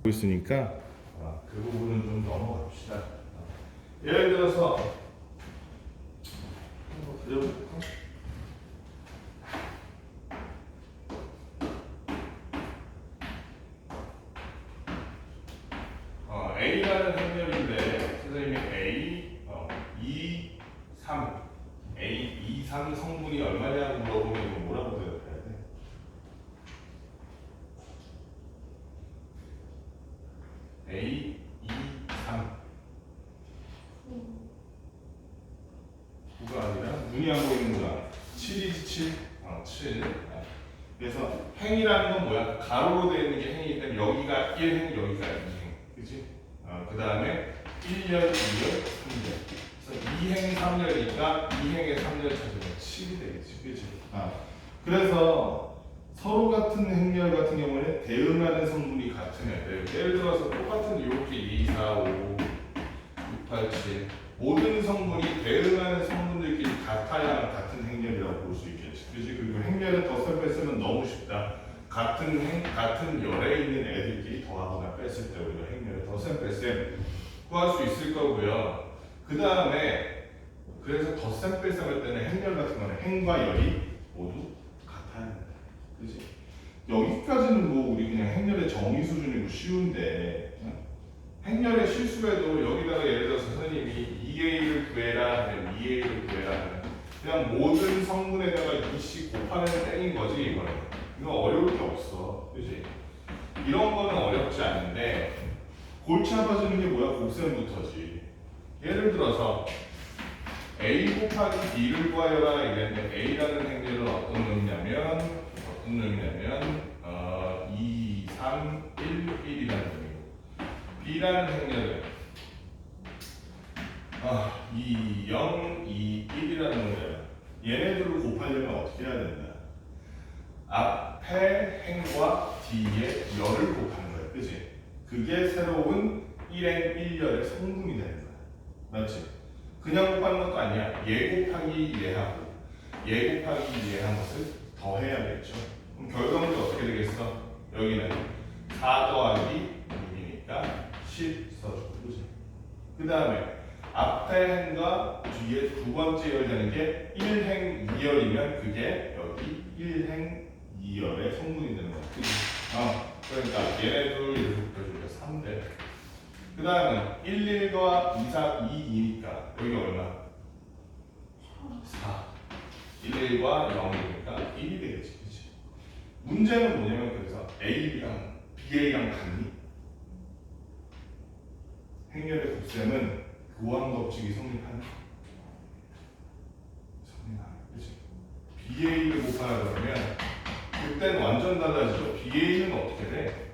있으니까 그 부분은 좀 넘어갑시다. 예를 들어서 한번 그려볼까? A라는 행렬인데 선생님이 A 2, 3 A 2, 3 성분이 얼마냐고 물어보면 이거 뭐라고 대답해야 돼? A 2, 3 9가 아니라 눈이 안 보이는구나. 7이지 7. 7. 그래서 행이라는 건 뭐야? 가로로 되어 있는 게 행이기 때문에 여기가 1행, 여기가 2행. 그치? 그 다음에 1열, 2열, 3열. 그래서 2행, 3열이니까 2행에 3열 찾으면 7이 되겠지. 그치? 그래서 서로 같은 행렬 같은 경우에는 대응하는 성분이 같은 애들. 예를 들어서 똑같은 이렇게 2, 4, 5, 6, 8, 7 모든 성분이 대응하는 성분들끼리 같아야 같은 행렬이라고 볼 수 있겠지. 그지? 그리고 행렬을 덧셈 뺐으면 너무 쉽다. 같은 열에 있는 애들끼리 더하거나 뺐을 때 우리가 행렬을 덧셈 뺐셈 구할 수 있을 거고요. 그 다음에 그래서 덧셈 뺄셈 할 때는 행렬 같은 거는 행과 열이 모두 같아야 된다. 그지? 여기까지는 뭐 우리 그냥 행렬의 정의 수준이고 쉬운데 행렬의 실수에도 여기다가 예를 들어서 선생님이 2A를 구해라 하면 2A를 구해라 하면 그냥 모든 성분에다가 2씩 곱하는 땡인 거지 이거는. 이거 어려울 게 없어. 그지? 이런 거는 어렵지 않은데 골치 아파지는 게 뭐야? 곱셈부터지. 예를 들어서 A 곱하기 B를 구하여라 이랬는데 A라는 행렬은 어떤 놈이냐면 2, 3, 1, 1이라는 놈이고 B라는 행렬은 2, 0, 2, 1이라는 놈이야. 얘네들을 곱하려면 어떻게 해야 된다? 앞에 행과 뒤에 열을 곱하는 거야. 그치? 그게 새로운 1행 1열의 성분이 되는 거야. 맞지? 그냥 곱하는 것도 아니야. 얘 곱하기 얘하고 얘 곱하기 얘한 것을 더해야겠죠. 그럼 결과물이 어떻게 되겠어? 여기는 4 더하기 6이니까 10 써주고. 그치? 그 다음에 앞에 행과 뒤에 두 번째 열 되는 게 1행 2열이면 그게 여기 1행 2열의 성분이 되는 거야. 그치? 그러니까 얘네들 이렇게 곱해주면 3대. 그 다음은 1, 1과 2, 4, 2, 2니까 여기 얼마? 4. 1, 1과 0이니까 1이 되겠지. 그치? 문제는 뭐냐면 그래서 A랑 BA랑 같니? 행렬의 곱셈은 교환 법칙이 성립하는? 성립하는. 그치? BA를 곱하라 그러면 그때는 완전 달라지죠. BA는 어떻게 돼?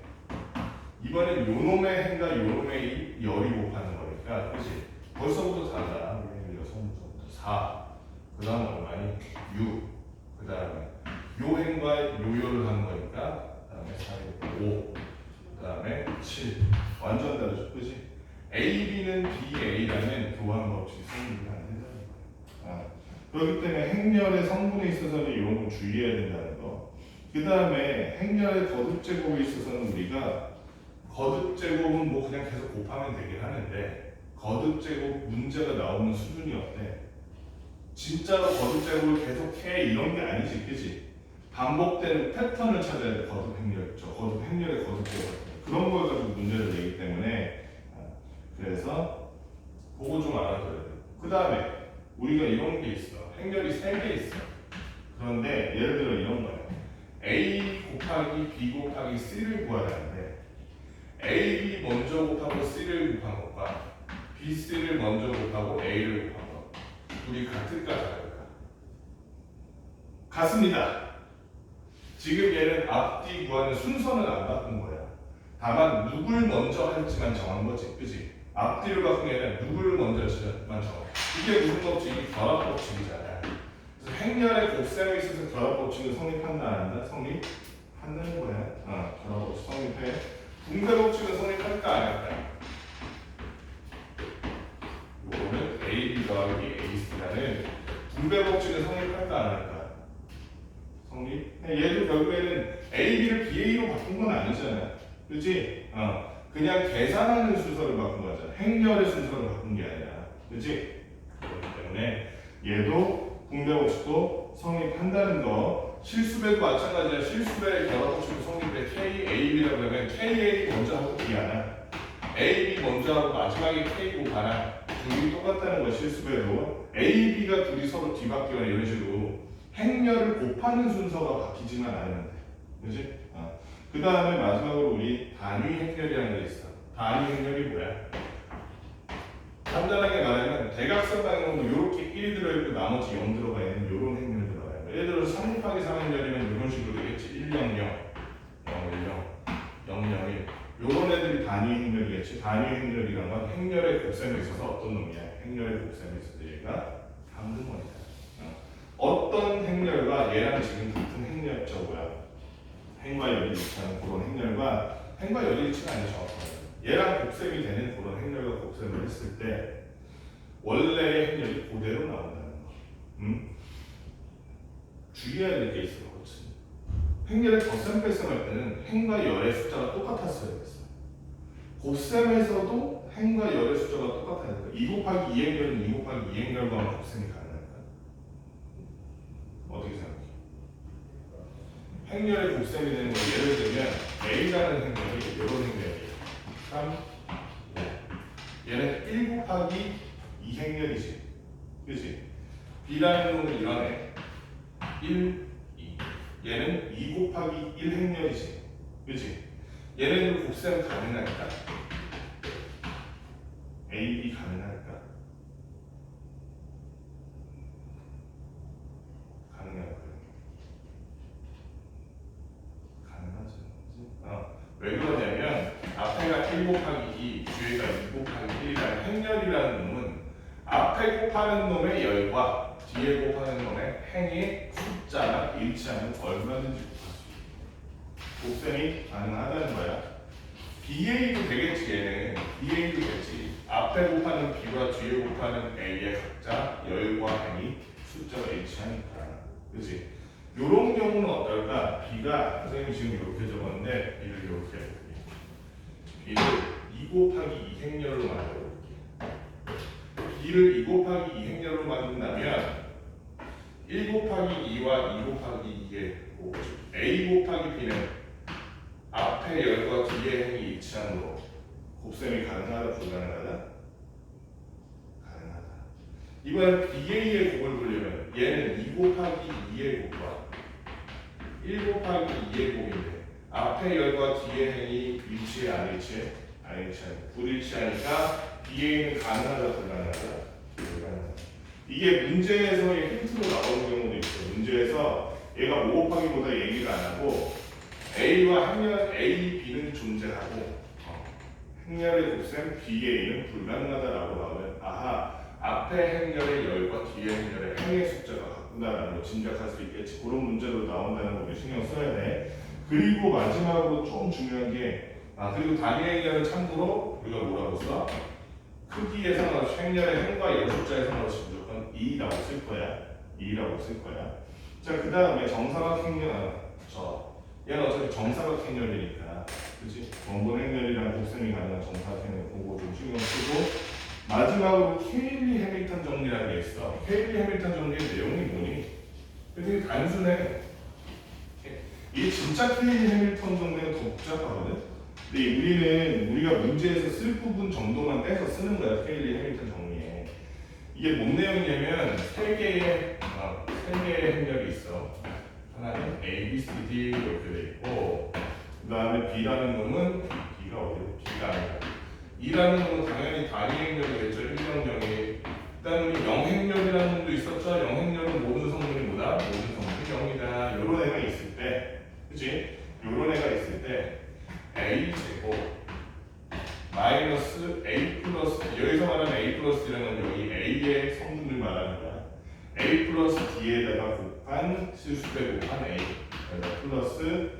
이번엔 요놈의 행과 요놈의 열이 곱하는 거니까, 그치? 벌써부터 달라. 여성부터 4. 그 다음 얼마니? 6. 그 다음에 요 행과 요 열을 하는 거니까, 그 다음에 4, 5. 그 다음에 7. 완전 다르죠. 그치? A, B는 BA라는 교환 법칙이 성립이 안 된다는 거예요. 그렇기 때문에 행렬의 성분에 있어서는 이런 거 주의해야 된다는 거. 그 다음에 행렬의 거듭 제곱에 있어서는 우리가 거듭 제곱은 뭐 그냥 계속 곱하면 되긴 하는데 거듭 제곱 문제가 나오는 수준이 어때? 진짜로 거듭 제곱을 계속 해 이런 게 아니지, 그치? 반복되는 패턴을 찾아야 돼. 거듭 행렬, 거듭 행렬의 거듭 제곱 그런 걸 가지고 문제를 내기 때문에 그래서 그거 좀 알아둬야 돼. 그 다음에 우리가 이런 게 있어. 행렬이 3개 있어. 그런데 예를 들어 이런 거야. A 곱하기 B 곱하기 C를 구해야 하는데 A, B 먼저 곱하고 C를 곱한 것과 B, C를 먼저 곱하고 A를 곱한 것 둘이 같을까 다를까? 같습니다. 지금 얘는 앞뒤 구하는 순서는 안 바꾼 거야. 다만 누굴 먼저 할지만 정한 거지. 그치? 앞뒤를 바꾼 게 아니라 누구를 먼저 할지만 정해. 이게 무슨 법칙이? 결합 법칙이잖아. 그래서 행렬의 곱셈에 있어서 결합 법칙은 성립한다 안 한다? 성립한다는 거야. 결합 법칙 성립해. 분배 법칙은 성립할까 안 할까? 요거는 A, B 더하기 A, C라는 분배 법칙은 성립할까 안 할까? 성립. 얘도 결국에는 A, B를 B, A로 바꾼 건 아니잖아. 그렇지? 그냥 계산하는 순서를 바꾼 거잖아. 행렬의 순서를 바꾼 게 아니라, 그렇지? 그렇기 때문에 얘도 분배법칙도 성립한다는 거. 실수배도 마찬가지야. 실수배 결합법칙도 성립해. K, A, B라고 하면 K, A 먼저 하고 B 하나, A, B 먼저 하고 마지막에 K, O 하나. 둘이 똑같다는 거. 실수배도 A, B가 둘이 서로 뒤바뀌거나 이런 식으로 행렬을 곱하는 순서가 바뀌지만 않으면 돼. 그렇지? 그 다음에 마지막으로 우리 단위 행렬이라는 게 있어. 단위 행렬이 뭐야? 간단하게 말하면 대각선 방향으로 이렇게 1이 들어있고 나머지 0 들어가 있는 이런 행렬이 들어가요. 예를 들어서 3 곱하기 3 행렬이면 이런 식으로 되겠지. 1, 0, 0, 0, 1, 0, 0, 0, 1 이런 애들이 단위 행렬이겠지. 단위 행렬이란 건 행렬의 곱셈에 있어서 어떤 놈이야? 행렬의 곱셈에 있어서 얘가 함등원이다. 어떤 행렬과 얘랑 지금 같은 행렬, 저 뭐야? 행과 열일치하는 그런 행렬과 행과 열일치가 아니라 정확하게 얘랑 곱셈이 되는 그런 행렬과 곱셈을 했을 때 원래의 행렬이 그대로 나온다는 거. 주의해야 될 게 있어. 그렇지. 행렬의 덧셈 뺄셈할 때는 행과 열의 숫자가 똑같았어야 됐어. 곱셈에서도 행과 열의 숫자가 똑같아야 돼. 2 곱하기 2 행렬은 2 곱하기 2 행렬과 하면 곱셈이 가능할까? 어떻게 생각해? 행렬의 곱셈이 되는 거 예를 들면 A라는 행렬이 이런 행렬이에요. 3, 5. 얘는 1 곱하기 2 행렬이지. 그치? B라는 놈은 이런 애. 1, 2. 얘는 2 곱하기 1 행렬이지. 그치? 얘네들 곱셈 가능할까? A, B 가능할까? 가능할 거예요. 왜 그러냐면 앞에가 1 곱하기 2, 뒤에가 2 곱하기 1이라는 행렬이라는 놈은 앞에 곱하는 놈의 열과 뒤에 곱하는 놈의 행의 숫자가 일치하면 얼마든지 곱할 수 있어. 곱셈이 가능하다는 거야. BA도 되겠지. 얘는 BA도 되지. 앞에 곱하는 B와 뒤에 곱하는 A의 각자 열과 행이 숫자가 일치하니까. 그치? 요런 경우는 어떨까? B가 선생님이 지금 이렇게 적었는데 B를 이렇게 해볼게요. B를 2 곱하기 2 행렬로 만들어볼게요. B를 2 곱하기 2 행렬로 만든다면 1 곱하기 2와 2 곱하기 2의 A 곱하기 B는 앞에 열과 뒤의 행이 일치하므로 곱셈이 가능하다, 불가능하다? 가능하다. 이번엔 BA의 곱을 보려면 얘는 2 곱하기 2의 곱과 1 곱하기 2의 곱인데 앞에 열과 뒤의 행이 일치해 안 일치해? 안 일치하니 불일치하니까 BA는 가능하다, 불가능하다? 불가능하다. 이게 문제에서의 힌트로 나오는 경우도 있어. 문제에서 얘가 5 곱하기보다 얘기를 안 하고 A와 행렬 A, B는 존재하고 행렬의 곱셈 BA는 불가능하다라고 나오면 아하, 앞에 행렬의 열과 뒤에 행렬의 행의 숫자가 같구나라는 걸 짐작할 수 있겠지. 그런 문제로 나온다는 거 우리 신경 써야 돼. 그리고 마지막으로 좀 중요한 게 그리고 단위 행렬은 참고로 우리가 뭐라고 써? 크기에 상관없이 행렬의 행과 열 숫자에 상관없이 무조건 2라고 쓸 거야. 2라고 쓸 거야. 자, 그 다음에 정사각 행렬 얘는 어차피 정사각 행렬이니까 그치? 원본 행렬이랑 곱셈이 가능한 정사각 행렬 그거 좀 신경 쓰고 마지막으로 케일리 해밀턴 정리라는 게 있어. 케일리 해밀턴 정리의 내용이 뭐니? 되게 단순해. 이게 진짜 케일리 해밀턴 정리는 더 복잡하거든. 근데 우리가 문제에서 쓸 부분 정도만 떼서 쓰는 거야. 케일리 해밀턴 정리에. 이게 뭔 내용이냐면 세 개의 행렬이 있어. 하나는 A, B, C, D 이렇게 돼 있고 그 다음에 B라는 놈은 B가 어디로? B가 아니라 E라는 놈은 당연히 단위 행렬이겠죠. 1, 0, 0이 그 다음에 0행렬이라는 놈도 있었죠. 0행렬은 모든 성분이 뭐다? 모든 성분이 0이다. 요런 애가 있을 때 그치? 요런 애가 있을 때 A 제곱 마이너스 A 플러스 여기서 말하는 A 플러스 D라는 건 여기 A의 성분을 말하는 거야. A 플러스 D에다가 곱한 실수배 곱한 A 그러니까 플러스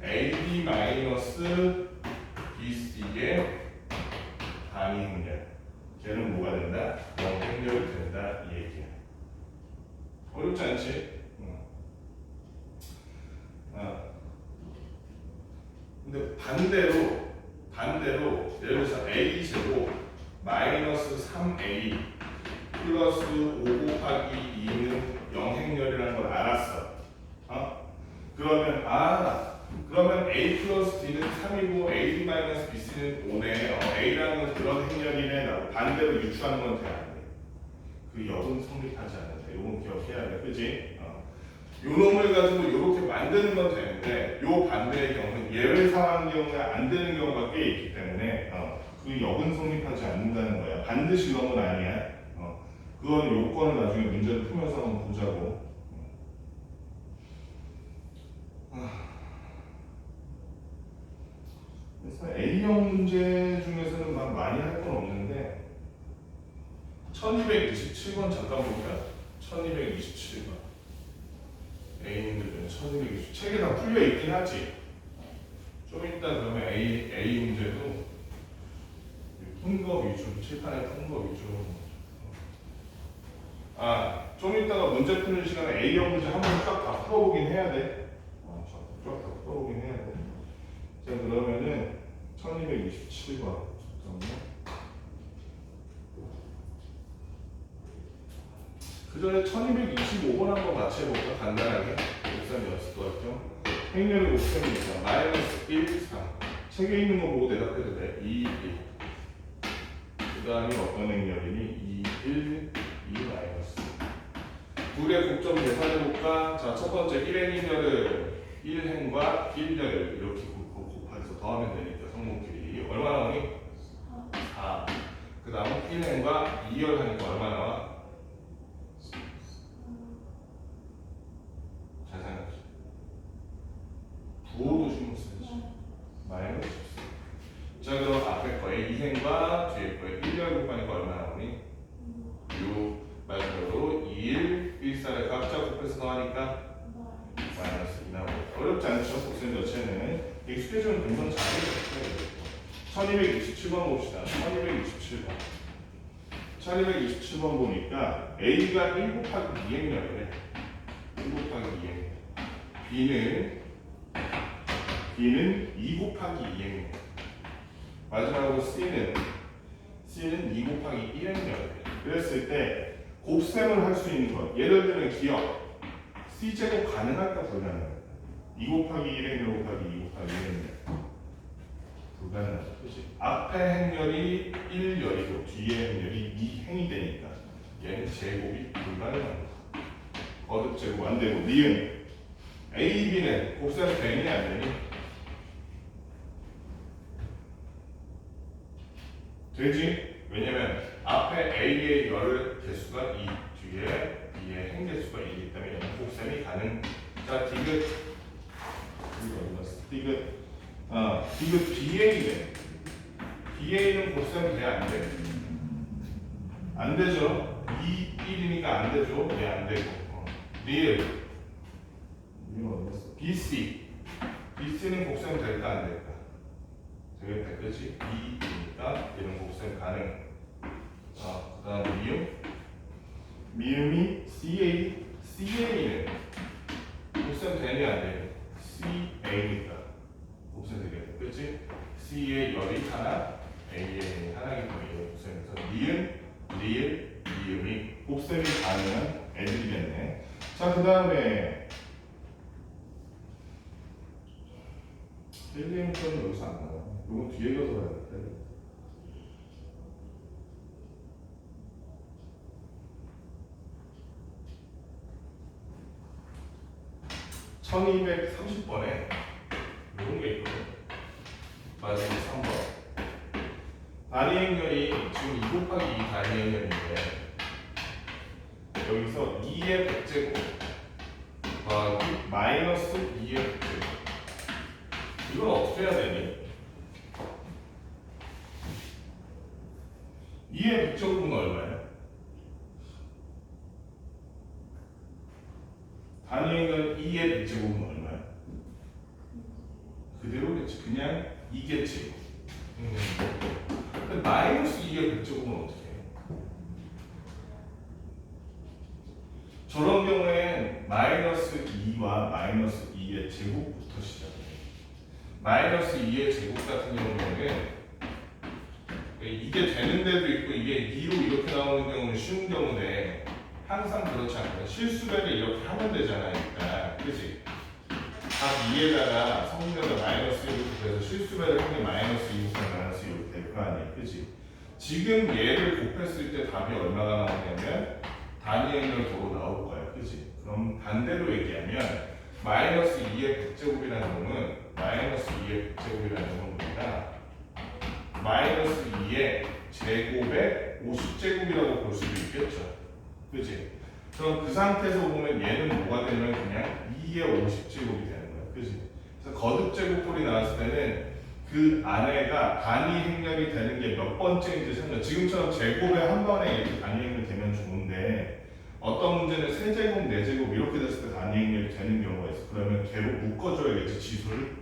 AB 마이너스 BC의 단위 행렬 걔는 뭐가 된다? 0행렬이 된다 이 얘기야. 어렵지 않지? 근데 반대로 반대로 예를 들어서 a 제곱 마이너스 3a 플러스 5 곱하기 2는 0행렬이라는 걸 알았어. 그러면 그러면 a 플러스 b는 3이고 a 마이너스 bc는 5네. a라는 건 그런 행렬이네. 라고 반대로 유추하는 건 돼, 안 돼? 그 역은 성립하지 않는다. 요건 기억해야 돼. 그지? 요 놈을 가지고 이렇게 만드는 건 되는데 요 반대의 경우는 예외 상황의 경우에 안 되는 경우가 꽤 있기 때문에 그 역은 성립하지 않는다는 거야. 반드시 놈은 아니야. 그건 요건을 나중에 문제를 풀면서 한번 보자고. 그래서 A형 문제 중에서는 막 많이 할 건 없는데 1227번 잠깐 볼까요? 1227번 A님들 1220 책에 다 풀려 있긴 하지. 좀 이따 그러면 A 문제도 푼 거 위주로 칠판에 푼 거 위주로. 좀 이따가 문제 푸는 시간에 A형 문제 한 번 쫙 다 풀어보긴 해야 돼. 쫙 다 풀어보긴 해야 돼. 자, 그러면은 1227번 잠깐만요. 그 전에 1225번 한번 같이 해볼까? 간단하게. 곱셈 연습도할 행렬의 곱셈이 있다. 마이너스 1, 3. 책에 있는 거 보고 대답해도 돼. 2, 1. 그 다음에 어떤 행렬이니? 2, 1, 2 마이너스. 둘의 곱점 계산해볼까? 자, 첫 번째 1행렬을 1행과 1렬을 이렇게 곱해서 더하면 되니까 성분끼리 얼마 나오니? 4. 그 다음 1행과 2열 하니까 얼마 나와? 잘 생각해. 부호도 신경 써야지. 마이너스 14. 자, 그럼 앞에 거에 2행과 뒤에 거에 1열 곱하니까 얼마 나오니? 6. 마지막으로 2일 1사를 각자 곱해서 더하니까 마이너스 2 나오고. 어렵지 않죠? 곱셈 자체는 익스프레션은 금방 잘 해요. 1227번 봅시다. 1227번 1227번 보니까 A가 1 곱하기 2행렬이래. 1 곱하기 2행렬 B는 2 곱하기 2행렬 마지막으로 C는 2 곱하기 1행렬. 그랬을 때 곱셈을 할 수 있는 것. 예를 들면 기억 C제곱 가능할까 불가능할까? 2 곱하기 1행렬 곱하기 2 곱하기 1행렬 불가능하죠. 그치? 앞에 행렬이 1열이고 뒤에 행렬이 2행이 되니까 얘는 제곱이 불가능합니다. 거듭 제곱 안 되고 니은 A, B는 곱셈 되니 안 되니? 되지? 왜냐면 앞에 A의 열 개수가 2, 뒤에 B의 행 개수가 2이기 때문에 얘는 곱셈이 가능. 자, 디귿 디귿 BA네. BA는 곱셈이 돼 안 돼? 안 되죠. 2, 1이니까 안 되죠. 왜 안 되고? 리을 BC는 곱셈 될까 안 될까? 되겠다, 그렇지? 2이니까 얘는 곱셈 가능. 그 다음 미음이 CA는 곱셈 되니 안 되니? CA니까 곱셈 되겠다, 그렇지? C의 열이 하나, A의 하나이기 때문에 곱셈해서 리을, 미음이 곱셈이 가능한 애들이겠네. 자, 그 다음에 헬리움표는 여기서 안 나와. 이건 뒤에 가서 봐야겠다. 1230번에 이런 게 있거든. 마지막 3번. 단위 행렬이 지금 2 곱하기 2 단위 행렬인데 여기서 2의 100제곱 더하기 마이너스 2의 100제곱. 이걸 어떻게 해야 되니? 2의 100제곱은 얼마야? 단위 행렬 2의 100제곱은 얼마야? 그대로겠지. 그냥 2겠지. 근데 마이너스 2의 100제곱은 어떻게 해? 저런 경우엔 마이너스 2와 마이너스 2의 제곱부터 시작해. 마이너스 2의 제곱 같은 경우에는 이게 되는 데도 있고 이게 2로 이렇게 나오는 경우는 쉬운 경우인데 항상 그렇지 않거든. 실수배를 이렇게 하면 되잖아. 그러니까 그치? 각 2에다가 성분에다 마이너스 1을 그래서 실수배를 하면 마이너스 2부터 마이너스 1로 될 거 아니야. 그치? 지금 얘를 곱했을 때 답이 얼마가 나오냐면 단위 행렬 도로 나올 거야. 그치? 그럼 반대로 얘기하면 마이너스 2의 백제곱이라는 놈은 마이너스 2의 백제곱이라는 놈은 뭐냐? 마이너스 2의 제곱의 50제곱이라고 볼 수도 있겠죠. 그치? 그럼 그 상태에서 보면 얘는 뭐가 되면 그냥 2의 50제곱이 되는 거야. 그치? 그래서 거듭 제곱꼴이 나왔을 때는 그 안에가 단위 행렬이 되는 게 몇 번째인지 생각. 지금처럼 제곱에 한 번에 이렇게 단위 행렬이 되면 좋은데 어떤 문제는 세제곱, 네제곱 이렇게 됐을 때 단위 행렬이 되는 경우가 있어. 그러면 걔로 묶어줘야겠지, 지수를.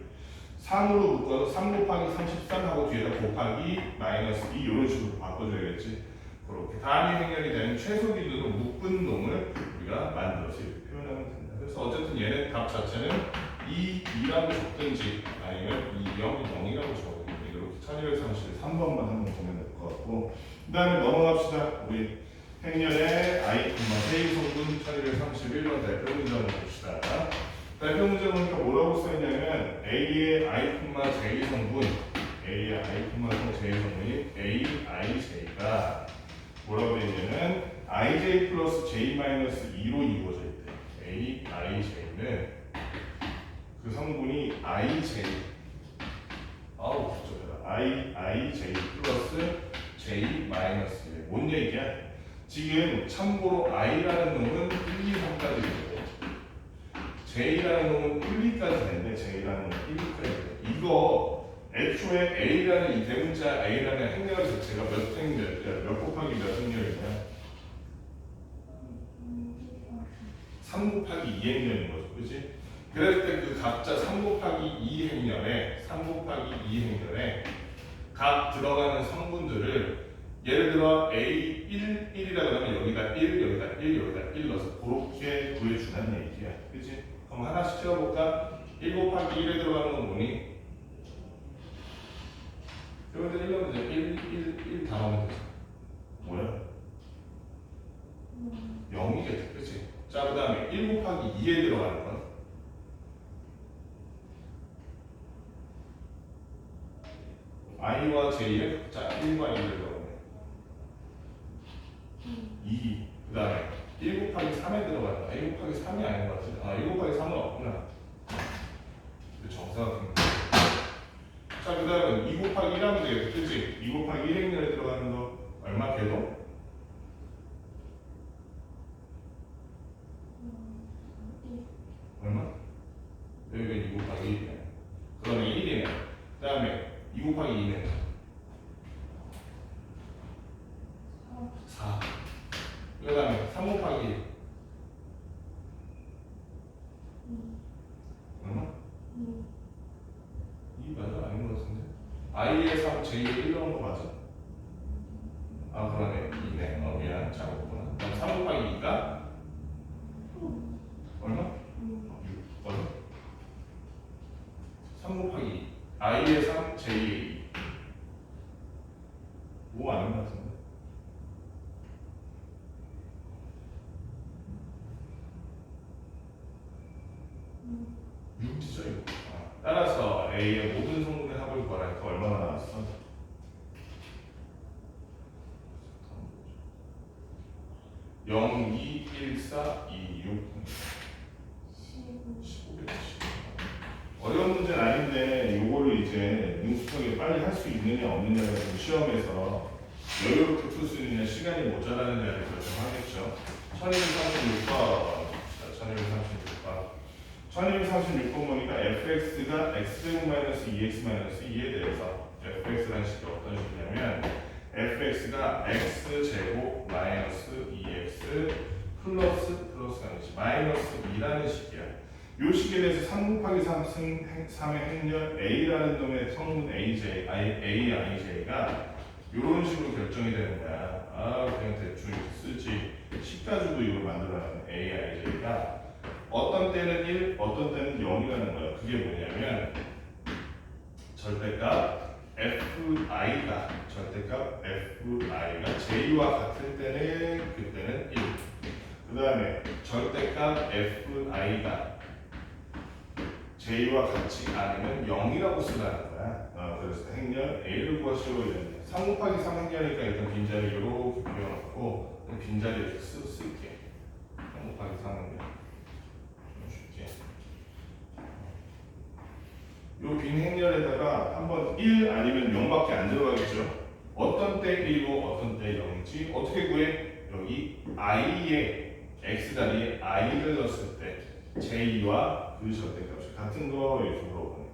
3으로 묶어서 3 곱하기 33하고 뒤에다 곱하기 마이너스 2 이런 식으로 바꿔줘야겠지. 그렇게 단위 행렬이 되는 최소 기준으로 묶은 놈을 우리가 만들어서 이렇게 표현하면 된다. 그래서 어쨌든 얘는 답 자체는 2라고 적든지 아니면 2, 0, 0이라고 적든지 이렇게 1230 3번만 한번 보면 될 것 같고, 그 다음에 넘어갑시다. 우리 행렬의 I, 세의 성분 1231번 대표 문제 한번 봅시다. 대표 문제 보니까 뭐라고 써있냐면 A의 I, J의 성분 A의 I, J의 성분이 AIJ가 뭐라고 되냐면 IJ 플러스 J 마이너스 2로 이루어져 있대. AIJ는 그 성분이 IJ 아우 복잡하다. IJ 플러스 J 마이너스 1. 뭔 얘기야? 지금 참고로 I라는 놈은 1, 2, 3까지 있고 J라는 놈은 1, 2까지 되는데 J라는 놈은 1, 2까지 돼. 이거 애초에 A라는 이 대문자 A라는 행렬 자체가 몇 행렬이야? 몇 곱하기 몇 행렬이냐? 3 곱하기 2 행렬인 거죠. 그치? 그럴 때 그 각자 3 곱하기 2 행렬에 3 곱하기 2 행렬에 각 들어가는 성분들을 예를 들어 A1, 1이라고 하면 여기다 1, 여기다 1, 여기다 1 넣어서 그렇게 구해주는 얘기야. 그치? 그럼 하나씩 채워볼까? 1 곱하기 1에 들어가는 건 뭐니? 여기다 1 넣으면 돼. 1 다 넣으면 되지. 뭐야? 0이겠지. 그치? 자, 그 다음에 1 곱하기 2에 들어가는 건? I와 J의 각자 1과 2를 들어가네. 2. 그 다음에 1 곱하기 3에 들어간다. 1 곱하기 3이 아닌 것 같은데. 아, 1 곱하기 3은 없구나. 정사각형. 자, 그 다음은 2 곱하기 1하면 되겠다. 그치? 2 곱하기 1 행렬에 들어가는 거 얼마 걔도? 얼마? 여기가 2 곱하기 1이네. 그러면 1이네. 그 다음에 2 곱하기 2는 4. 그 다음에 3 곱하기 1 얼마? 2 맞아? 아닌 것 같은데? I에 3, J에 1 넣은 거 맞아? 아 그러네. 2네. 미안. 잘못했구나. 그럼 3 곱하기 2가 얼마? 6. 얼마? 3 곱하기 2. I에 3, J에 2. 5 아닌 것 같은데? 6지죠 이거. 따라서 A의 모든 성분의 합을 구하라니까 얼마나 나왔어? 0, 2, 1, 4, 2, 6 15개 어려운 문제는 아닌데 요거를 이제 능숙하게 빨리 할 수 있느냐 없느냐가 좀 시험에서 여유롭게 풀 수 있느냐 시간이 모자라느냐를 결정하겠죠. 1236번 1236번 보니까 fx가 x제곱 마이너스 2x 마이너스 2에 대해서 fx라는 식이 어떤 식이냐면 fx가 x제곱 마이너스 2x 플러스가 아니지 마이너스 2라는 식이야. 요 식에 대해서 3 곱하기 3의 행렬 A라는 놈의 성분 AIJ가 이런 식으로 결정이 되는 거야. 그냥 대충 쓰지. 식 가지고 이걸 만들어내는 AIJ가 어떤 때는 1, 어떤 때는 0이라는 거야. 그게 뭐냐면 절대값 fi가 j와 같을 때는 그때는 1. 그 다음에 절대값 fi가 j와 같지 않으면 0이라고 쓰라는 거야. 그래서 행렬 a를 구하시오 이랬네. 3 곱하기 3 행렬이니까 일단 빈자리 이렇게 비워놓고 빈자리 이렇게 쓸게. 3 곱하기 3 행렬 줄게. 요 빈 행렬에다가 한번 1 아니면 0밖에 안 들어가겠죠. 어떤 때 1이고 어떤 때 0인지 어떻게 구해? 여기 i에 x 자리에 i를 넣었을 때 j와 그 절대값이 같은 거 이쪽으로 보내.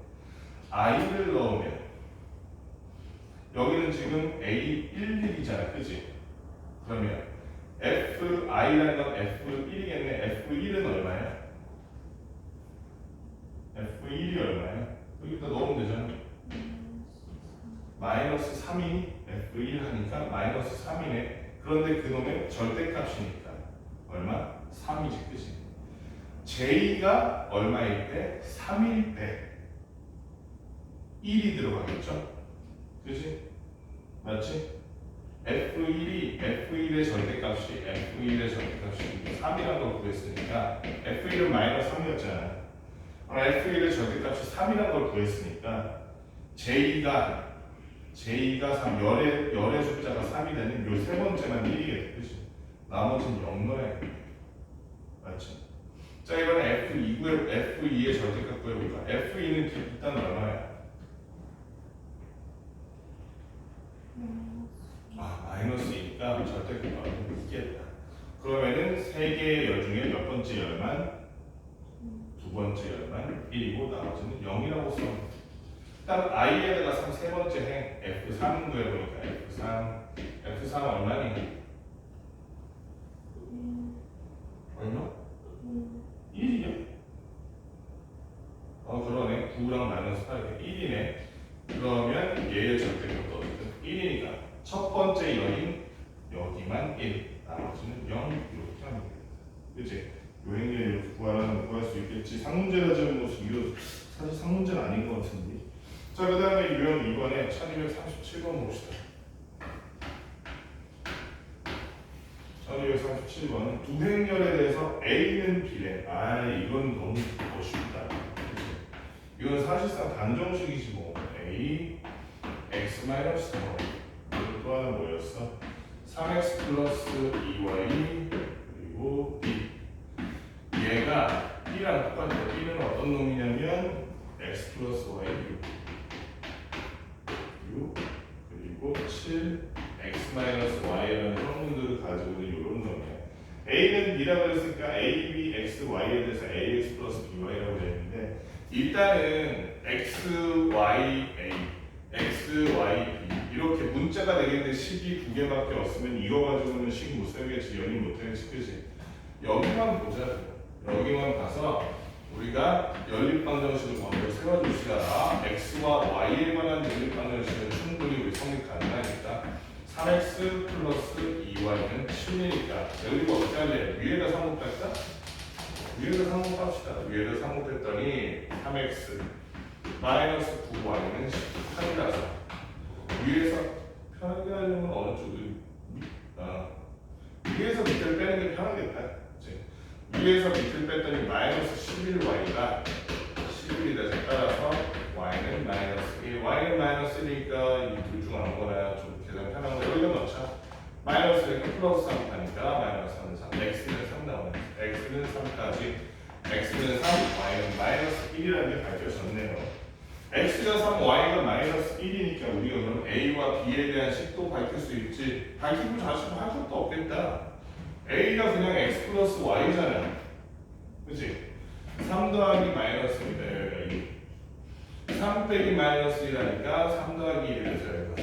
i를 넣으면 여기는 지금 a 11이잖아, 그지? 그러면 fi라는 건 f1이겠네. f1은 얼마야? f1이 얼마야? 여기다 넣으면 되잖아. 마이너스 3이 f1 하니까 마이너스 3이네. 그런데 그놈의 절대값이니까 얼마? 3이지, 그지? j가 얼마일 때? 3일 때 1이 들어가겠죠? 그지? 맞지? F1의 절대값이 3이라는 걸 구했으니까 F1은 마이너스 3이었잖아. F1의 절대값이 3이라는 걸 구했으니까 J가 3, 열의 숫자가 3이 되는 요 세 번째만 1이겠지, 그치? 나머지는 0 넣어야 돼. 맞지? 자, 이번에 F2의 절대값 구해볼까? F2는 일단 얼마야? 마이너스니까 절대값은 2겠다. 그러면은 세 개의 열 중에 몇 번째 열만? 두 번째 열만 1이고 나머지는 0이라고 써. 일단 i에다가 3 세 번째 행 F3 구해보니까 F3 얼마니? 얼마? 1이냐? 그러네. 9랑 마이너스 8이 1이네. 그러면 얘의 절대값도 어쨌든 1이니까 첫 번째 열인 여기만 1, 나머지는 0 이렇게 하면 돼. 그치? 요 행렬 이렇게 구할 수 있겠지. 상문제가 지금 뭐 이거 사실 상문제는 아닌 것 같은데. 자, 그 다음에 유형 2번에 1237번 봅시다. 1237번은 두 행렬에 대해서 A는 B래. 이건 너무 쉽다. 이건 사실상 단정식이지 뭐. A, X-1. 또 하나 뭐였어? 3X 플러스 2Y 그리고 B. 얘가 B랑 똑같아. B는 어떤 놈이냐면 X 플러스 Y 6 그리고 7 X 마이너스 Y라는 성분들을 가지고 있는 이런 놈이야. A는 B라고 했으니까 A, B, X, Y에 대해서 AX 플러스 BY라고 되어 있는데 일단은 X, Y, A, X, Y, B 이렇게 문자가 되겠는데 식이 두 개밖에 없으면 이거 가지고는 식 못 세우겠지, 연립 못 하겠지, 그치? 여기만 보자. 여기만 가서 우리가 연립방정식을 먼저 세워줍시다. X와 Y에 관한 연립방정식은 충분히 우리 성립 가능하니까 3X 플러스 2Y는 7이니까 여기 어떻게 할래? 위에다 상곱할까? 위에다 상곱합시다. 위에다 상곱했더니 3X 마이너스 9Y는 18이라서 위에서 편하게 하려면 어느 쪽을 위에서 밑을 빼는 게 편하겠다. 그치? 위에서 밑을 뺐더니 마이너스 11Y가 11이다. 따라서 Y는 마이너스 1. Y는 마이너스 1이니까 이 둘 중 아무거나 좀 계산 편한 거 여기다 넣자. 마이너스 이렇게 플러스 3 하니까 마이너스 3, X는 3 나오네. X는 3까지. X는 3, Y는 마이너스 1이라는 게 밝혀졌네요. X가 3, Y가 마이너스 1이니까 우리가 그럼 A와 B에 대한 식도 밝힐 수 있지. 밝히고 자시고 할 것도 없겠다. A가 그냥 X 플러스 Y잖아. 그치? 3 더하기 마이너스입니다. 여기 3 빼기 마이너스 1하니까 3 더하기 1을 해줘야 된다.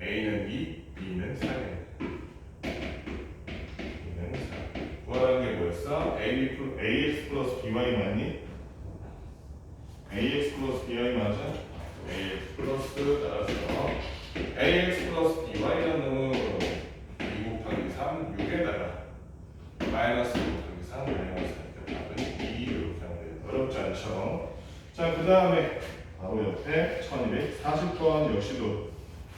A는 2, B는 4네. B는 4. 구하라는 게 뭐였어? AX 플러스 BY 맞니? AX 플러스 BY 맞아? AX 플러스 따라서 AX 플러스 BY라는 놈은 2 곱하기 3, 6에다가 마이너스 2 곱하기 3, 마이너스 4니까 답은 2 이렇게 하면 돼요. 어렵지 않죠? 자, 그 다음에 바로 옆에 앞에 1240번 역시도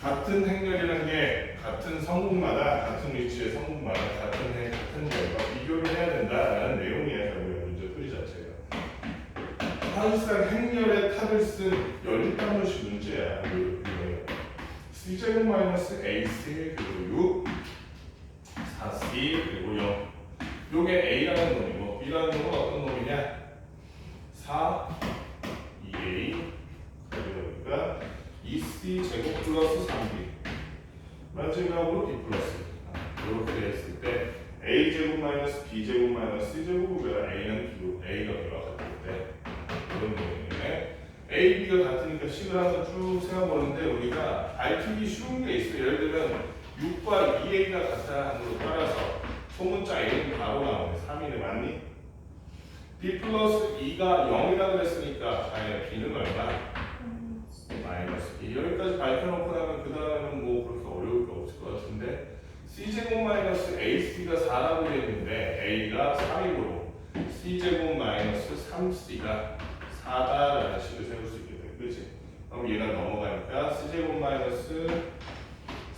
같은 행렬이라는 게 같은 성분마다 같은 위치의 성분마다 같은 행, 같은 결과 비교를 해야 된다라는 내용이에요. 결국에 문제 풀이 자체가. 사실상 행렬의 탑을 쓴 12단원식 문제야. 이거예요. C제곱 마이너스 AC 그리고 6 4C 그리고 0 요게 A라는 놈이고 B라는 놈은 어떤 놈이냐 4 2A 그러니까 2C 제곱 플러스 3B 마지막으로 B 플러스 이렇게 됐을 때 A 제곱 마이너스 B 제곱 마이너스 C 제곱을 왜 A는 B로 A가 B와 같을 때 그런 놈이네 A, B가 같으니까 식을 한번 쭉 세워보는데 우리가 밝히기 쉬운 게 있어요. 예를 들면 6과 2A가 같다 하는 걸 따라서 소문자 A는 바로 나오네. 3이네 맞니? B 플러스 2가 0이라고 했으니까 아예 B는 얼마? 마이너스 2. 여기까지 밝혀놓고 나면 그 다음에는 뭐 그렇게 어려울 게 없을 것 같은데 C제곱 마이너스 AC가 4라고 되어 있는데 A가 3이고 C제곱 마이너스 3C가 4다라는 식을 세울 수 있게 돼. 그치? 그럼 얘가 넘어가니까 C제곱 마이너스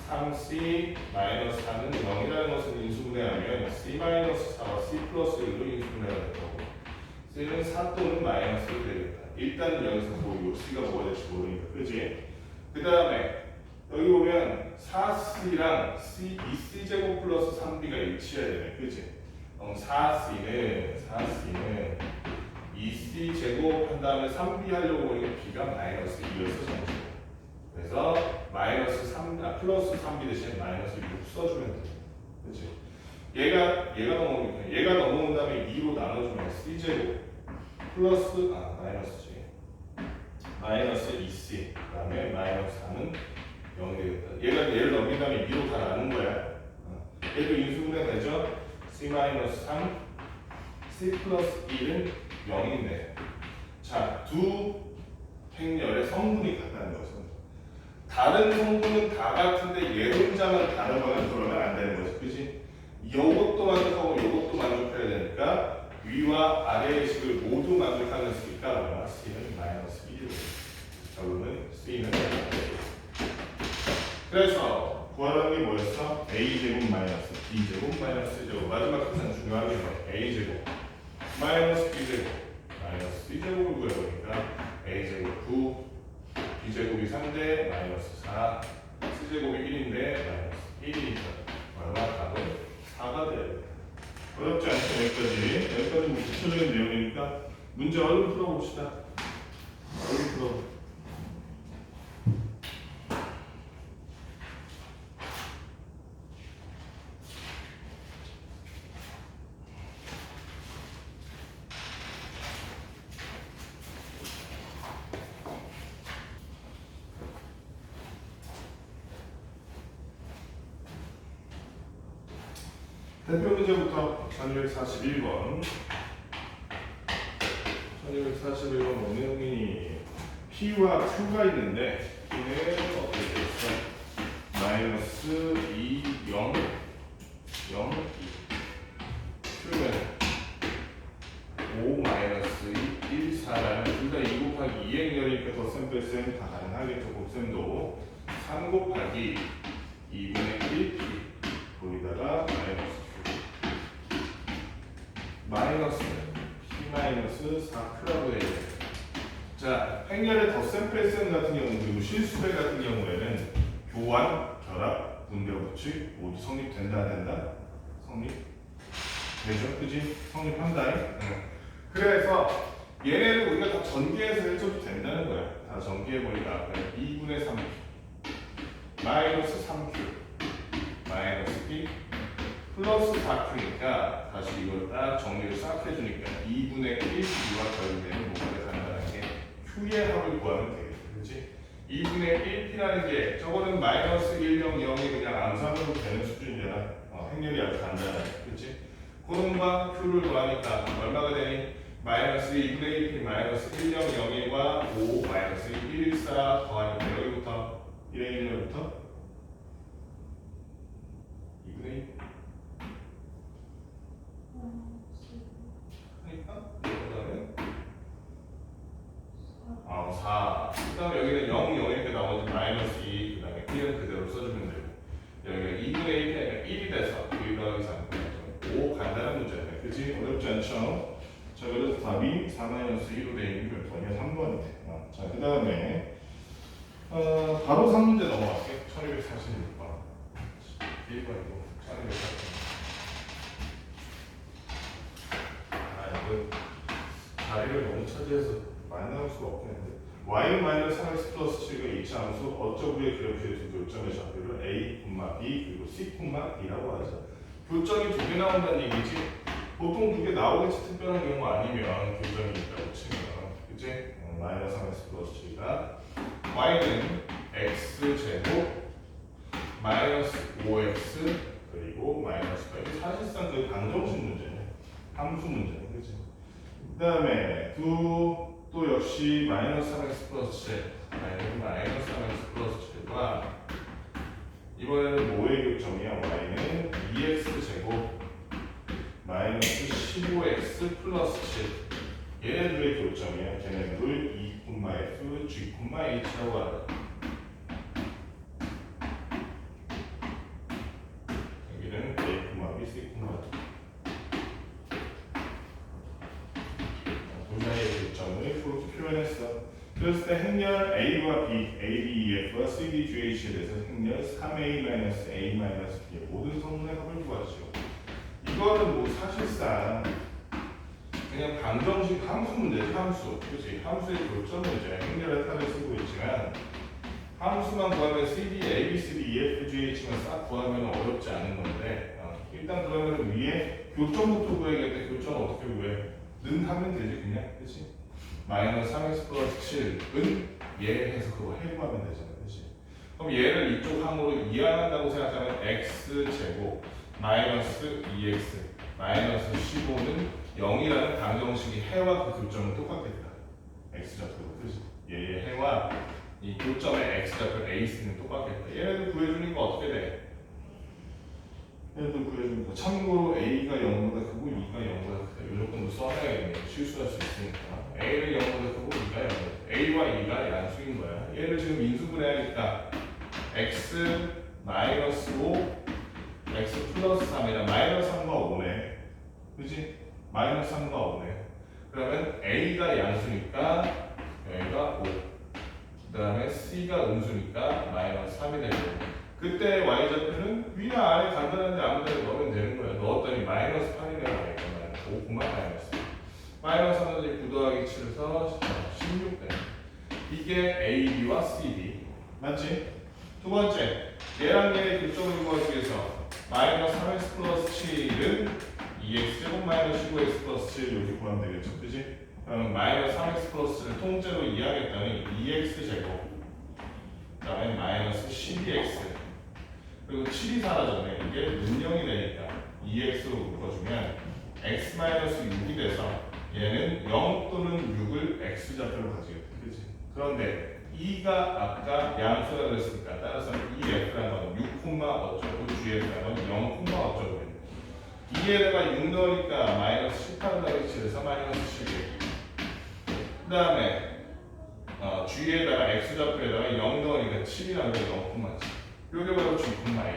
3C 마이너스 4는 0이라는 것을 인수분해하면 C 마이너스 4와 C 플러스 1로 인수분해가 될 거고 C는 4 또는 마이너스로 되겠다. 일단 여기서 보이고 C가 뭐가 될지 모르니까. 그치? 그 다음에 여기 보면 4C랑 C, 2C제곱 플러스 3B가 일치해야 되네. 그치? 그럼 4C는 2C 제곱 한 다음에 3B 하려고 보니까 B가 마이너스 2였어 정식. 그래서 마이너스 3, 플러스 3B 대신 마이너스 6 써주면 돼. 그렇지? 얘가 넘어오니까 얘가 넘어온 다음에 2로 나눠주면 C 제곱 플러스 마이너스지. 마이너스 2C 그다음에 마이너스 4는 0이 되겠다. 얘를 넘긴 다음에 2로 다 나눈 거야. 얘도 인수분해 되죠? C 마이너스 3 C 플러스 1은 0인데 자, 두 행렬의 성분이 같다는 것은 다른 성분은 다 같은데 얘 혼자만 다른 거는 그러면 안 되는 거지. 그치? 요것도 만족하고 요것도 만족해야 되니까 위와 아래의 식을 모두 만족하는 수니까 얼마? C는 마이너스 1이 되겠다. 결국은 C는 그래서 구하라는 게 뭐였어? A제곱 마이너스 B제곱 마이너스 C제곱 마지막 항상 중요한 게 뭐야? A제곱 마이너스 B제곱 마이너스 B제곱을 구해보니까 A제곱 9 B제곱이 3대 마이너스 4 C제곱이 1인데 마이너스 1이니까 얼마? 답은 4가 돼야 돼. 어렵지 않죠? 여기까지 뭐 기초적인 내용이니까 문제 얼른 풀어봅시다. 얼른 풀어. 대표 문제부터 1241번 1241번 뭐냐면 P와 Q가 있는데 P는 어떻게 되어 있어? 마이너스 2, 0, 0, 2 Q는 5, 마이너스 2, 1, 4라는 둘 다 2 곱하기 2행렬이니까 덧셈 뺄셈 다 가능하겠죠. 곱셈도 3 곱하기 2분의 1P 거기다가 마이너스 P 마이너스 4Q라고 해야 돼. 자, 행렬의 덧셈 뺄셈 같은 경우 그리고 실수배 같은 경우에는 교환, 결합, 분배 법칙 모두 성립된다 안 된다? 성립 되죠, 그지? 성립한다. 그래서 얘네를 우리가 다 전개해서 해줘도 된다는 거야. 다 전개해보니까 2분의 3Q 마이너스 3Q 마이너스 P 플러스 4Q니까 다시 이걸 딱 정리를 싹 해주니까 2분의 1P와 결국에는 뭐가 간단한 게 Q의 합을 구하면 되겠지. 그렇지? 2분의 1P라는 게 저거는 마이너스 1, 0, 0이 그냥 암산으로 되는 수준이잖아. 행렬이 아주 간단하네. 그렇지? 그놈과 Q를 구하니까 얼마가 되니? 마이너스 2분의 1P 마이너스 1, 0, 0일과 5 마이너스 1, 1, 4 더하니까 여기부터 1의 1렬부터 2분의 1 그러니까 그 다음에 4 그 다음에 여기 답이 4-1로 되어 있는 몇 번이야? 3번이네. 자, 그 다음에 바로 3문제 넘어갈게. 1246번. 1번이고 1246번. 이거 자리를 너무 차지해서 많이 나올 수가 없겠는데. y 마이너스 3x 플러스 7과 이차 함수 어쩌구의 그래프의 두 교점의 좌표를 a, b 그리고 c, d라고 하죠. 교점이 두 개 나온다는 얘기지. 보통 두 개 나오겠지. 특별한 경우 아니면 교점이 있다고 치면 그치? 마이너스 3x 플러스 7과 y는 x제곱 마이너스 5x 그리고 마이너스 8. 사실상 그 방정식 문제네. 함수 문제네. 그치? 그 다음에 또 역시 마이너스 3x 플러스 7 마이너스 3x 플러스 7과 이번에는 뭐의 교점이야? y는 2x제곱 마이너스 15x 플러스 7 얘네들의 교점이야. 걔네들을 2,f, g,h라고 하다. 여기는 a, b, c, d 두 사이의 교점을 그렇게 표현했어. 그랬을 때 행렬 A와 B, A, B, E, F와 C, D, G, H에 대해서 행렬 3A-A-B의 모든 성분의 합을 구하시오. 이거는 뭐 사실상 그냥 방정식 함수 문제지. 함수. 그치? 함수의 교점 문제. 행렬의 탑을 쓰고 있지만 함수만 구하면 C, D, A, B, C, D, E, F, G, H만 싹 구하면 어렵지 않은 건데 일단 그러면 위에 교점부터 구해야겠다. 교점 어떻게 구해? 는 하면 되지 그냥. 그치? 마이너스 3x 플러스 7은 얘 해서 그거 해부하면 되잖아. 그치? 그럼 얘를 이쪽 항으로 이항한다고 생각하면 x제곱 마이너스 2x 마이너스 15는 0이라는 방정식이 해와 그 교점은 똑같겠다. x좌표로. 그치? 얘의 해와 이 교점의 x좌표 AC는 똑같겠다. 얘네들 구해주니까 어떻게 돼? 얘네들 구해주니까 참고로 A가 0보다 크고 E가 0보다 크다. 이 조건도 써놔야겠네. 실수할 수 있으니까. A를 0보다 크고 E가 0보다 A와 E가 양수인 거야. 얘를 지금 인수분해하니까 x 마이너스 5 x 플러스 3이라 마이너스 3과 5네. 그치? 마이너스 3과 5네. 그러면 A가 양수니까 여기가 5. 그 다음에 C가 음수니까 마이너스 3이 되고 그때 Y좌표는 위나 아래 간단한데 아무 데나 넣으면 되는 거야. 넣었더니 마이너스 8이 되는 거니까 5, 마이너스 마이너스 3은 9 더하기 7에서 16 돼. 이게 A, B와 C, D 맞지? 두 번째 얘랑 얘의 교점을 구하기 위해서 마이너스 3x 플러스 7은 2x제곱 마이너스 15x 플러스 7 이렇게 구하면 되겠죠. 그치? 그러면 마이너스 3x 플러스를 통째로 이해하겠다니 2x제곱 그 다음에 마이너스 12x 그리고 7이 사라졌네. 이게 능령이 되니까 2x로 묶어주면 x 마이너스 6이 돼서 얘는 0 또는 6을 x좌표로 가지겠다. 그치? 그런데 2가 아까 양수가 그랬으니까 따라서 이 f라는 건 6, 어쩌고 gf라는 건 0, 어쩌고 돼. 2에다가 6 넣으니까 마이너스 18 더하기 7에서 마이너스 11. 그 다음에 g에다가 x좌표에다가 0 넣으니까 7이라는 게 0, 7. 요게 바로 g,h야.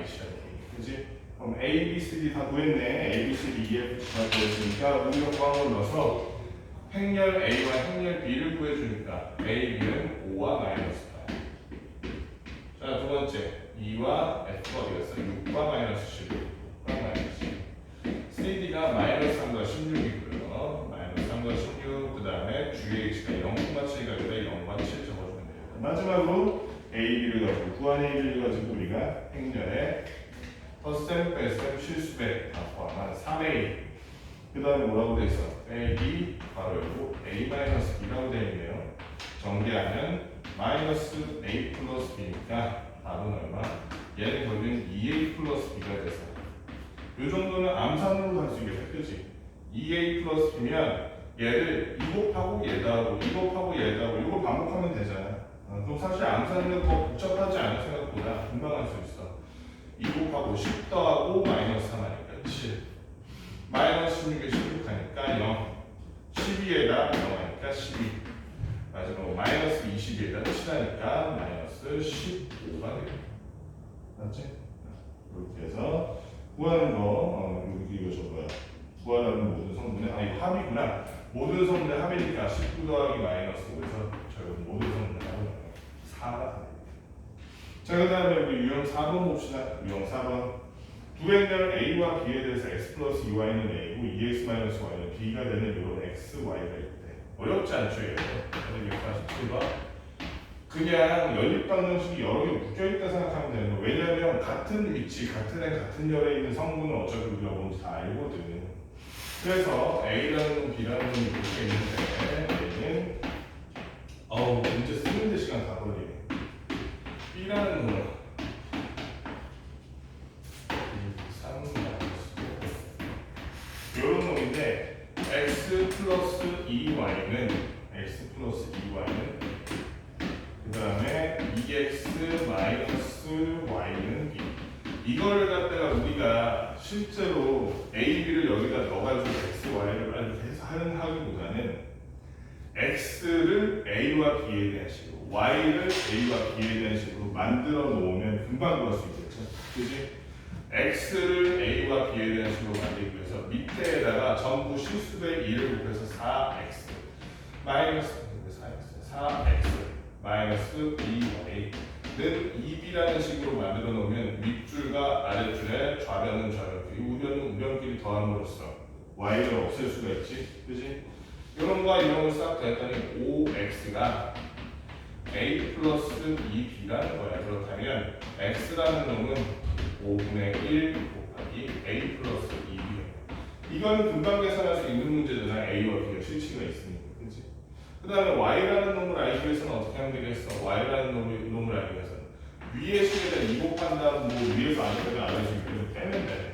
그치? 그럼 a, b, c, d 다 구했네. a, b, c, d, e, f 다 구했으니까 우리가 구한 걸 넣어서 행렬 a와 행렬 b를 구해주니까 a, b는 5와 마이너스 8. 자, 두 번째 2와 f가 어디 갔어? 6과 마이너스 11, 6과 마이너스 11. CD가 마이너스 3과 16이고요. 마이너스 3과 16, 그 다음에 GH가 0,7가 아니라 0과 7 적어주면 돼요. 마지막으로 AB를 가지고 구한 AB를 가지고 우리가 행렬에 더셈, 빼셈, 실수배 다 포함한 3A 그 다음에 뭐라고 돼 있어? AB 바로 열고 A-B라고 되어 있네요. 전개하면 마이너스 A 플러스 B니까 답은 얼마? 얘는 결국엔 2A 플러스 B가 돼서 이 정도는 암산으로 갈 수 있겠다. 그치? 2A 플러스 B면 얘를 2 곱하고 얘다 하고 2 곱하고 얘다 하고 이거 반복하면 되잖아. 그럼 사실 암산은 더 복잡하지 않은 생각보다 금방 할 수 있어. 2 곱하고 10 더하고 마이너스 3 하니까 7 마이너스 16에 16 하니까 0 12에다 0 하니까 12 마지막으로 마이너스 22에다 7 하니까 마이너스 15가 돼요. 맞지? 이렇게 해서 구하는 거 이거 저거야. 구하라는 모든 성분의 이거 합이구나. 모든 성분의 합이니까 19 더하기 마이너스 5에서 결국 모든 성분의 합은 4가 됩니다. 자, 그 다음에 우리 유형 4번 봅시다. 유형 4번. 두 행렬 A와 B에 대해서 x 플러스 2y는 A고 2x 마이너스 y는 B가 되는 이런 x, y가 있대. 어렵지 않죠, 얘도. 147번. 그냥 연립방정식이 여러 개 묶여있다 생각하면 되는 거. 왜냐면 같은 위치, 같은 애, 같은 열에 있는 성분은 어차피 우리가 뭔지 다 알거든. 그래서 A라는 놈, B라는 놈이 이렇게 있는데 얘는 문제 쓰는데 시간 다 걸리네. B라는 놈은 3 이런 놈인데 x 플러스 2y는 그 다음에 2x 마이너스 y는 b. 이걸 갖다가 우리가 실제로 a, b를 여기다 넣어가지고 x, y를 해서 하기보다는 x를 a와 b에 대한 식으로, y를 a와 b에 대한 식으로 만들어 놓으면 금방 구할 수 있겠죠. 그지? x를 a와 b에 대한 식으로 만들기 위해서 밑에다가 전부 실수배 2를 곱해서 4x 마이너스 4x 마이너스 2y는 2b라는 식으로 만들어 놓으면 윗줄과 아랫줄에 좌변은 좌변끼리, 우변은 우변끼리 더함으로써 y를 없앨 수가 있지, 그지? 이런 거와 이런 걸 싹 더했더니 5x가 a 플러스 2b라는 거야. 그렇다면 x라는 놈은 5분의 1 곱하기 a 플러스 2b야. 이거는 금방 계산할 수 있는 문제잖아. a와 b가 실치가 있으니까, 그렇지? 그 다음에 y라는 놈을 알기 위해서는 어떻게 하면 되겠어? y라는 놈을 알기 위해서는 위에 식에다 2 곱한다면 위에서 아래까지 알아주면 빼면 돼.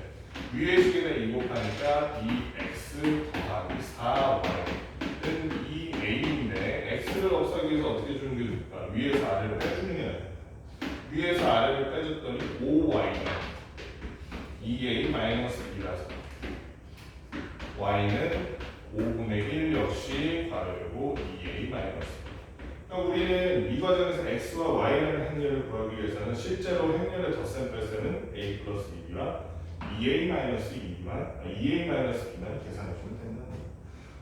위에 식에다 2 곱하니까 2x 더하기 4y는 2a인데 x를 없애기 위해서 어떻게 주는 게 좋을까? 위에서 아래를 빼주는 게 나아요. 위에서 아래를 빼줬더니 5y는 2a 마이너스 2라서 y는 5분의 1 역시 괄호 열고 2a 마이너스. 그러니까 우리는 이 과정에서 x와 y라는 행렬을 구하기 위해서는 실제로 행렬의 덧셈 뺄셈은 a 플러스 2b와 2a 마이너스 2b만 2a 마이너스 b만 계산해주면 된다.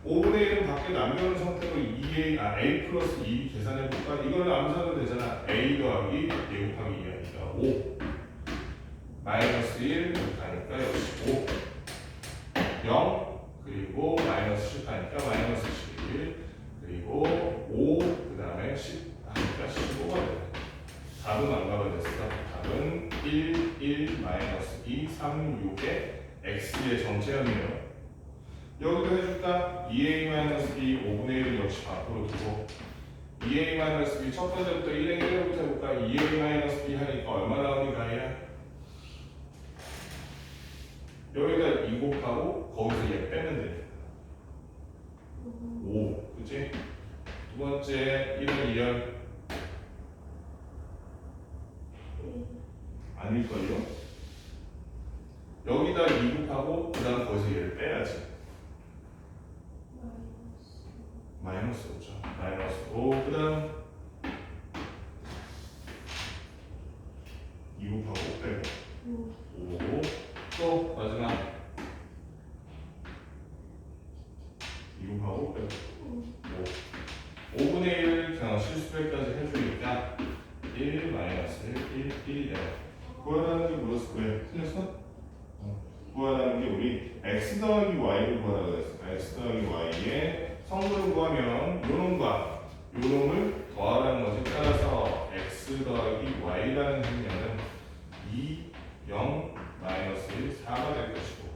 5분의 1은 밖에 남겨놓은 상태로 a 플러스 2b 계산해볼까? 이거는 암산도 되잖아. a 더하기 a 곱하기 2하니까 5 마이너스 1 곱하니까 역시 5 0 그리고 마이너스 10 하니까 마이너스 11 그리고 5 그 다음에 10 하니까 15가 되네. 답은 얼마가 됐어? 답은 1, 1, 마이너스 2, 3, 6의 x의 전체함이에요. 여기도 해줄까? 2a-b 5분의 1을 역시 밖으로 두고 2a-b 첫 번째부터 1행 1부터 해볼까? 2a-b 하니까 얼마 나오니까 얘? 여기다 2 곱하고 거기서 얘 빼면 되니까 5, 그치? 두 번째 1은 2열 아닐걸요? 여기다 2 곱하고 그 다음 거기서 얘를 빼야지. 마이너스 5죠. 마이너스 5. 그 다음 2 곱하고 5 빼고 5. 또 마지막 2 곱하고 빼고 5. 5분의 1 그냥 실수배까지 해주니까 1 마이너스 1, 1, 1이네. 구하라는 게 뭐였어? 왜? 틀렸어? 구하라는 게 우리 x 더하기 y를 구하라고 했어. x 더하기 y의 성분을 구하면 요놈과 요놈을 더하라는 거지. 따라서 x 더하기 y라는 행렬은 2, 0, 마이너스 1, 4가 될 것이고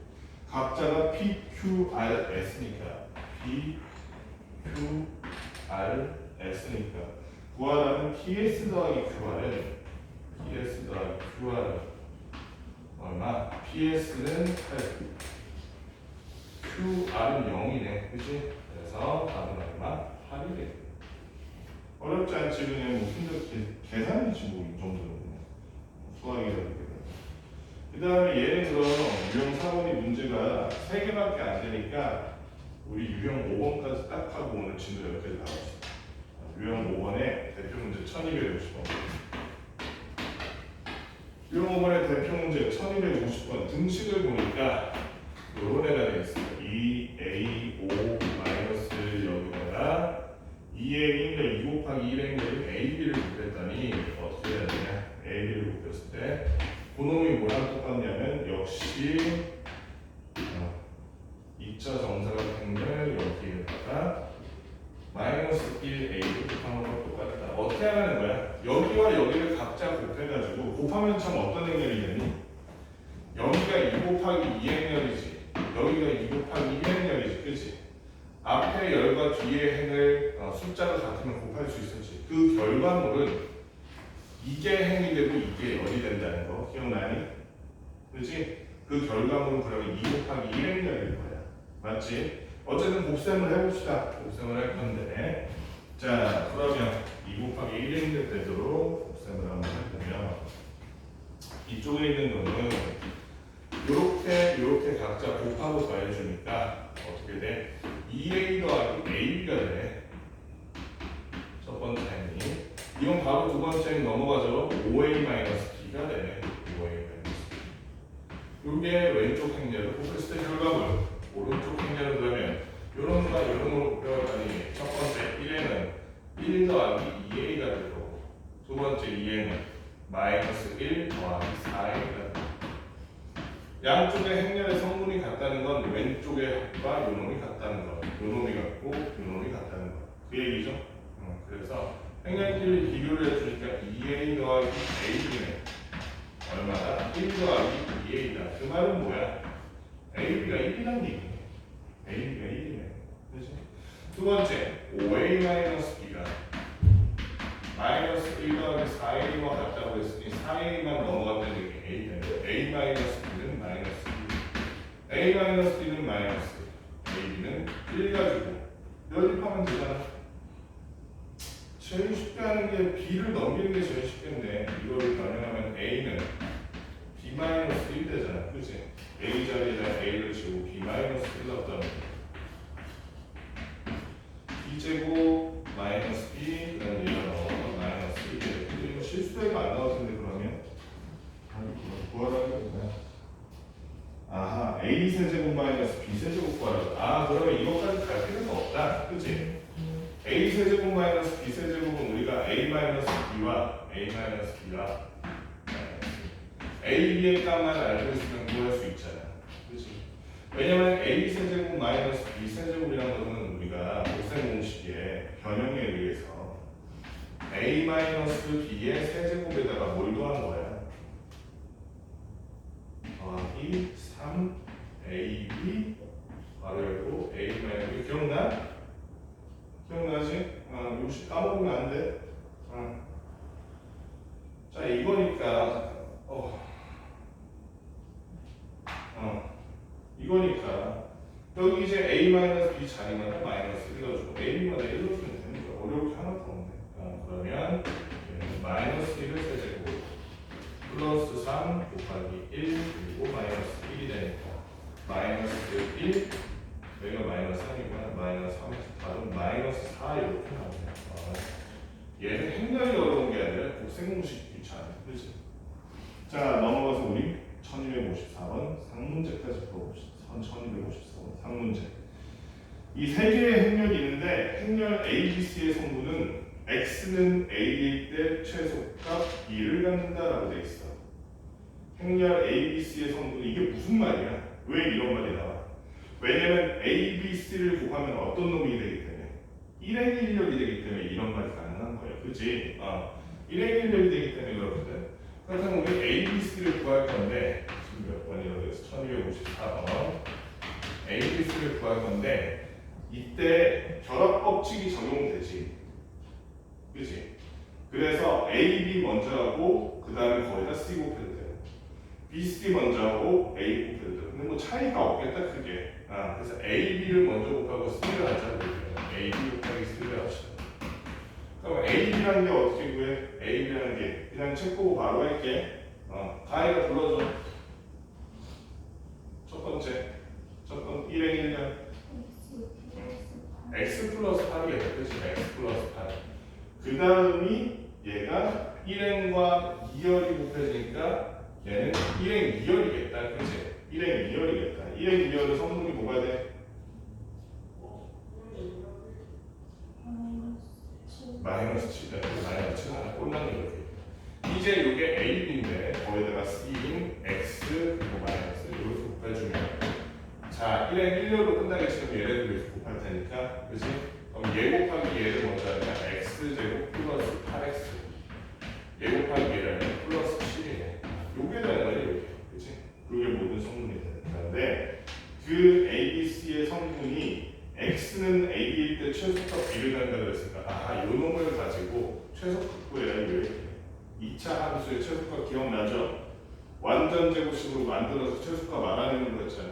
각자가 p, q, r, s니까 p, q, r, s니까 구하라는 ps 더하기 qr은 ps 더하기 qr은 얼마? ps는 8, qr은 0이네, 그치? 그래서 답은 얼마? 8이 돼. 어렵지 않지. 그냥 뭐 힘들게 계산이지 뭐 이 정도는 수학이라는 게. 그 다음에 얘는 그럼 유형 4번이 문제가 3개밖에 안 되니까 우리 유형 5번까지 딱 하고 오늘 진도 여기까지 나왔어. 유형 5번에 대표 문제 1250번. 유형 5번의 대표 문제 1250번 등식을 보니까 요런 애가 되어 있어요. 2a 5 마이너스 2행인데 2 곱하기 1행렬인 AB를 곱했더니 어떻게 해야 되냐? AB를 곱했을 때 그놈이 뭐랑 똑같냐면 역시 2차 정사각 행렬 여기에다가 마이너스 1A를 곱하는 것 똑같다. 어떻게 하는 거야? 여기와 여기를 각자 곱해가지고 곱하면 참 어떤 행렬이 되니? 여기가 2 곱하기 2행렬이지 여기가 2 곱하기 1행렬이지 그치? 앞에 열과 뒤에 행을 숫자가 같으면 곱할 수 있었지. 그 결과물은 이게 행이 되고 이게 열이 된다는 거 기억나니? 그치? 그 결과물은 그러면 2 곱하기 1행렬일 거야. 맞지? 어쨌든 곱셈을 해봅시다. 곱셈을 할 건데 자 그러면 2 곱하기 1행렬 되도록 곱셈을 한번 해보면 이쪽에 있는 놈은 요렇게 각자 곱하고 더해주니까 어떻게 돼? 2A 더하기 AB가 되네. 첫 번째 행이. 이건 바로 두 번째 행 넘어가죠. 5A-B가 되네. 5A-B. 요게 왼쪽 행렬을 곱했을 때 결과물. 오른쪽 행렬은 그러면 요런과 요런으로 곱해가니 첫 번째 1행은 1 더하기 2A가 되고 두 번째 2행은 마이너스 1 더하기 4A가 되고 양쪽의 행렬의 성분이 같다는 건 왼쪽의 합과 요놈이 같다는 거. 요놈이 같고 요놈이 같다는 거. 그 얘기죠. 그래서 행렬끼리 비교를 해주니까 2A 더하기 AB는 얼마다? 1 더하기 2A다. 그 말은 뭐야? AB가 1이란 얘기네. AB가 1이네. 그렇지? 두 번째 5A-B가 마이너스 1 더하기 4A와 같다고 했으니 4A만 넘어갔다는 얘기 A 되는 A-B는 마이너스 1 A-B는 마이너스 AB는 1 가지고 연립하면 되잖아. 제일 쉽게 하는 게 B를 넘기는 게 제일 쉽겠네. 이거를 변형하면 A는 B-1 되잖아. 그치? A 자리에다 A를 지우고 B-1 넣었다는 거. B제곱 마이너스 B 그 다음에 얘가 넣어서 마이너스 1 근데 이거 실수해가 안 나올 텐데 그러면 구하라는 게 뭐야? 아하 A 세제곱 마이너스 B 세제곱 구하라. 그러면 이것까지 갈 필요가 없다. 그치? A 세제곱 마이너스 B 세제곱은 우리가 A 마이너스 B와 A 마이너스 B와 A, B의 값만 알고 있으면 구할 수 있잖아. 그치? 왜냐면 A 세제곱 마이너스 B 세제곱이라는 것은 우리가 곱셈 공식의 변형에 의해서 A 마이너스 B의 세제곱에다가 뭘 더한 거야? 더하기 3AB 바로 열고 A 마이너스 기억나? 기억나지? 혹시 까먹으면 안 돼. 자 이거니까 이거니까 여기 이제 A-B 자리마다 마이너스 1 넣어주고 AB마다 1 넣어주면 되는 거야. 어려울 게 하나도 없네. 그러면 마이너스 1을 세제곱 플러스 3 곱하기 1 그리고 마이너스 1이 되니까 마이너스 1 여기가 마이너스 3이구나. 마이너스 3에서 다른 마이너스 4 이렇게 나오네요. 얘는 행렬이 어려운 게 아니라 곱셈 공식 귀찮아. 그렇지? 자 넘어가서 우리 1254번 상문제까지 풀어봅시다. 1254번 상문제. 이 세 개의 행렬이 있는데 행렬 ABC의 성분은 x는 a일 때 최소값 2를 갖는다라고 돼 있어. 행렬 ABC의 성분은 이게 무슨 말이야? 왜 이런 말이 나와? 왜냐면 ABC를 곱하면 어떤 놈이 되기 때문에 1행 1렬이 되기 때문에 이런 말이 가능한 거예요. 그치? 1행 1렬이 되기 때문에 그렇거든. 그렇다면 우리 ABC를 구할 건데 지금 몇 번이라고 해서 1254번 ABC를 구할 건데 이때 결합 법칙이 적용되지. 그치? 그래서 AB 먼저 하고 그 다음에 거기다 C 곱해도 돼요. BC 먼저 하고 A 곱해도 돼요. 근데 뭐 차이가 없겠다 크게. 그래서 AB를 먼저 곱하고 C를 하자고 그래요. AB 곱하기 C를 합시다. 그럼 AB라는 게 어떻게 구해? AB라는 게 그냥 책 보고 바로 할게. 가희가 불러줘. 첫 번째 1행 1년 X 플러스 8이겠다. 그치? X 플러스 8. 그 다음이 얘가 1행과 2열이 곱해지니까 얘는 1행 2열이겠다. 그치? 1행 2열이겠다. 1행 2열의 성분이 뭐가 돼? 마이너스 7, 마이너스 7 하나 꼴랑 이렇게. 이제 이게 A, B인데 거기다가 C인 X 그리고 마이너스 여기서 곱해주면 자 1에 1료로 끝나게 치면 얘네들 이렇게 곱할 테니까 그치? 그럼 얘 곱하기 얘를 먼저 하면 X제곱 플러스 8X 얘 곱하기 얘를 하면 플러스 7이네. 요게 되는 거예요 이렇게. 그치? 그게 모든 성분이 되는데 그 A, B, C의 성분이 X는 A일 때 최소값 B를 간다고 그랬으니까 아하 요 놈을 가지고 최소값 구해라 이렇게 2차 함수의 최소값 기억나죠? 완전 제곱식으로 만들어서 최소값 알아내는 거였잖아.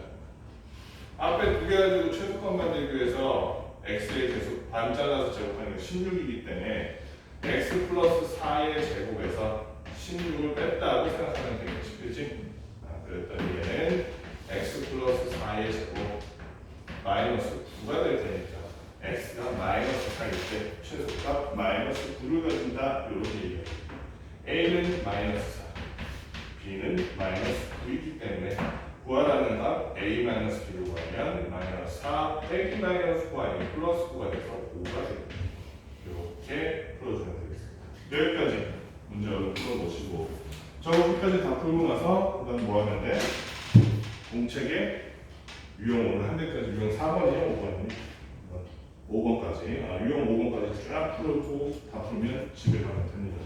앞에 두 개 가지고 최소값 만들기 위해서 x의 계속 반 잘라서 제곱하는 게 16이기 때문에 x 플러스 4의 제곱에서 16을 뺐다고 생각하면 되겠지, 그렇지? 그랬더니 얘는 x 플러스 4의 제곱 마이너스 9가 될 테니까 x가 마이너스 4일 때 최소값 마이너스 9를 가진다 이렇게 얘기해요. a는 마이너스 4, b는 마이너스 9이기 때문에 구하라는 값 a-b를 구하면 마이너스 4 빼기 마이너스 9 아니면 플러스 9가 돼서 5가 됩니다. 이렇게 풀어주면 되겠습니다. 여기까지 문제를 풀어보시고 저기까지 다 풀고 나서 그 다음 뭐 하면 돼? 공책에 유형 오늘 한 대까지 유형 4번이요? 5번이요? 5번까지 유형 5번까지 쫙 풀고 다 풀면 집에 가면 됩니다.